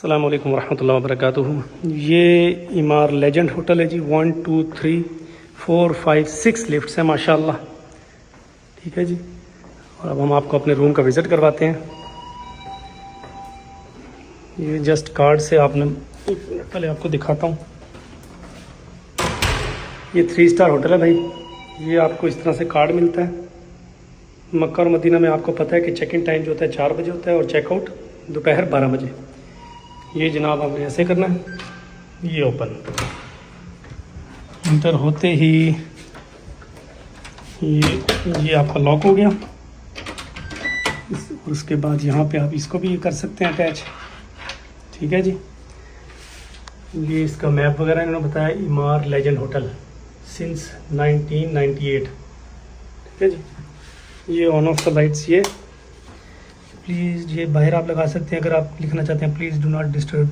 अस्सलाम वालेकुम रहमतुल्लाहि व बरकातुहू। ये इमार लेजेंड होटल है जी। 1 2 3 4 5 6 लिफ्ट्स हैं माशाल्लाह। ठीक है जी। और अब हम आपको अपने रूम का विज़िट करवाते हैं। ये जस्ट कार्ड से आपने पहले आपको दिखाता हूँ। ये 3 स्टार होटल है भाई। ये आपको इस तरह से कार्ड मिलता है। मक्का और मदीना में आपको पता है कि चेक इन टाइम जो होता है 4 बजे होता है और चेकआउट दोपहर 12 बजे। ये जनाब आपने ऐसे करना है। ये ओपन इंटर होते ही ये आपका लॉक हो गया। उसके बाद यहाँ पे आप इसको भी कर सकते हैं अटैच। ठीक है जी। ये इसका मैप वगैरह इन्होंने बताया। इमार लेजेंड होटल सिंस 1998। ठीक है जी। ये ऑन ऑफ द लाइट्स। ये प्लीज़ ये बाहर आप लगा सकते हैं अगर आप लिखना चाहते हैं प्लीज़ डू नॉट डिस्टर्ब।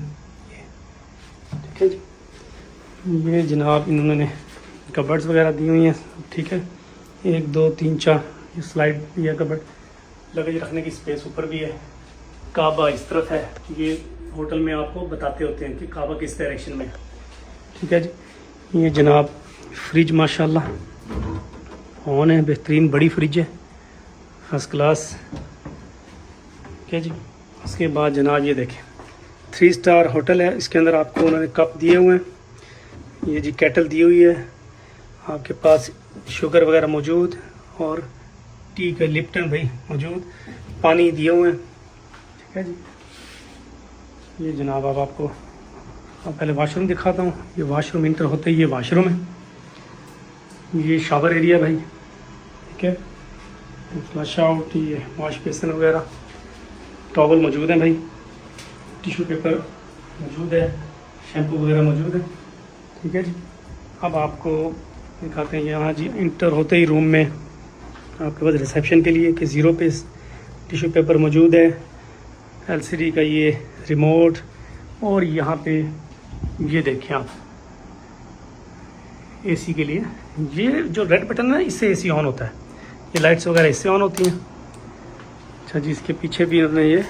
ठीक है जी। ये जनाब इन्होंने कबर्ड्स वगैरह दी हुई हैं। ठीक है 1 2 3 4 ये स्लाइड भी है। कबर्ड लगेज रखने की स्पेस ऊपर भी है। काबा इस तरफ है। ये होटल में आपको बताते होते हैं कि काबा किस डायरेक्शन में है। ठीक है जी। ये जनाब फ्रिज माशाल्लाह ऑन है। बेहतरीन बड़ी फ्रिज है, फर्स्ट क्लास। ठीक है जी। उसके बाद जनाब ये देखें 3 स्टार होटल है। इसके अंदर आपको उन्होंने कप दिए हुए हैं। ये जी केटल दी हुई है। आपके पास शुगर वगैरह मौजूद और टी का लिप्टन भाई मौजूद। पानी दिए हुए हैं। ठीक है जी। ये जनाब अब आपको पहले वाशरूम दिखाता हूँ। ये वाशरूम इंटर होते ही ये वाशरूम है। ये शावर एरिया भाई। ठीक है फ्लश आउट, ये वॉश बेसिन वगैरह, टॉवल मौजूद है भाई, टिश्यू पेपर मौजूद है, शैम्पू वगैरह मौजूद है। ठीक है जी। अब आपको दिखाते हैं यहाँ जी इंटर होते ही रूम में आपके पास रिसेप्शन के लिए कि 0 पे टिश्यू पेपर मौजूद है। LCD का ये रिमोट और यहाँ पे ये देखें आप AC के लिए ये जो रेड बटन है इससे AC ऑन होता है। ये लाइट्स वगैरह इससे ऑन होती हैं। अच्छा जी। इसके पीछे भी उन्होंने ये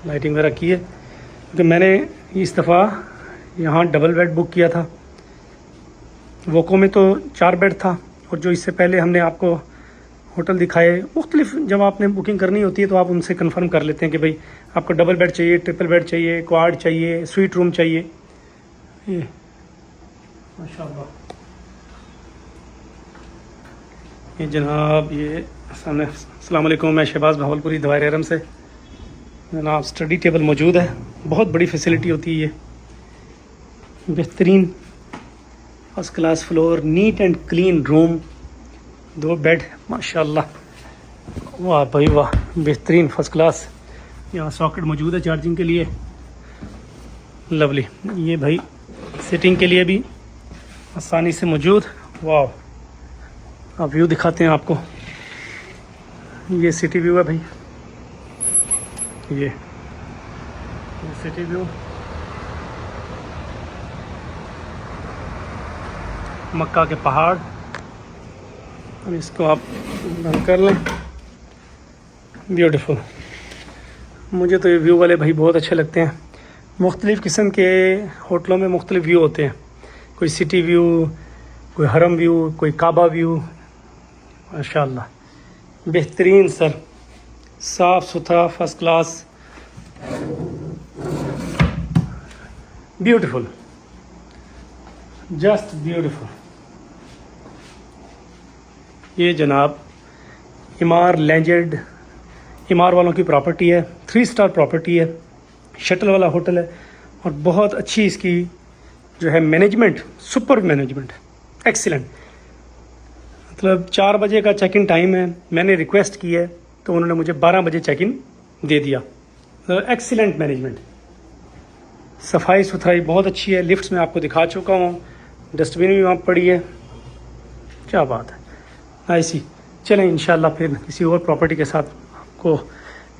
लाइटिंग वगैरह की है क्योंकि मैंने इस दफ़ा यहाँ डबल बेड बुक किया था। वोको में तो 4 बेड था और जो इससे पहले हमने आपको होटल दिखाए मुख्तलिफ, जब आपने बुकिंग करनी होती है तो आप उनसे कंफर्म कर लेते हैं कि भाई आपको डबल बेड चाहिए, ट्रिपल बेड चाहिए, क्वाड चाहिए, स्वीट रूम चाहिए। ये माशाल्लाह। ये जनाब ये सामने अस्सलाम वालेकुम, मैं शहबाज भावलपुरी दवायर एरम से। जनाब स्टडी टेबल मौजूद है। बहुत बड़ी फैसिलिटी होती है ये। बेहतरीन first class floor, neat and clean room, 2 bed माशाल्लाह। वाह भाई वाह, बेहतरीन फर्स्ट क्लास। यहाँ सॉकेट मौजूद है चार्जिंग के लिए। लवली। ये भाई सिटिंग के लिए भी आसानी से मौजूद। वाह। अब व्यू दिखाते हैं आपको। ये सिटी व्यू है भाई। ये सिटी व्यू, मक्का के पहाड़। अब इसको आप बंद कर लें। ब्यूटीफुल। मुझे तो ये व्यू वाले भाई बहुत अच्छे लगते हैं। मुख्तलिफ़ किस्म के होटलों में मुख्तलिफ व्यू होते हैं। कोई सिटी व्यू, कोई हरम व्यू, कोई काबा व्यू। माशाल्लाह बेहतरीन सर, साफ़ सुथरा, first class, beautiful, just beautiful. ये जनाब इमार लेजेंड, इमार वालों की प्रॉपर्टी है। 3 स्टार प्रॉपर्टी है, शटल वाला होटल है और बहुत अच्छी इसकी जो है मैनेजमेंट, सुपर मैनेजमेंट, एक्सीलेंट। मतलब 4 बजे का चेक इन टाइम है। मैंने रिक्वेस्ट की है तो उन्होंने मुझे 12 बजे चेक इन दे दिया। एक्सीलेंट मैनेजमेंट, सफाई सुथराई बहुत अच्छी है। लिफ्ट्स में आपको दिखा चुका हूँ, डस्टबिन भी वहाँ पड़ी है। क्या बात है, ऐसी। चलें इंशाल्लाह फिर किसी और प्रॉपर्टी के साथ आपको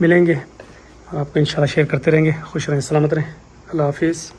मिलेंगे। आपको इंशाल्लाह शेयर करते रहेंगे। खुश रहें, सलामत रहें। अल्लाह हाफिज़।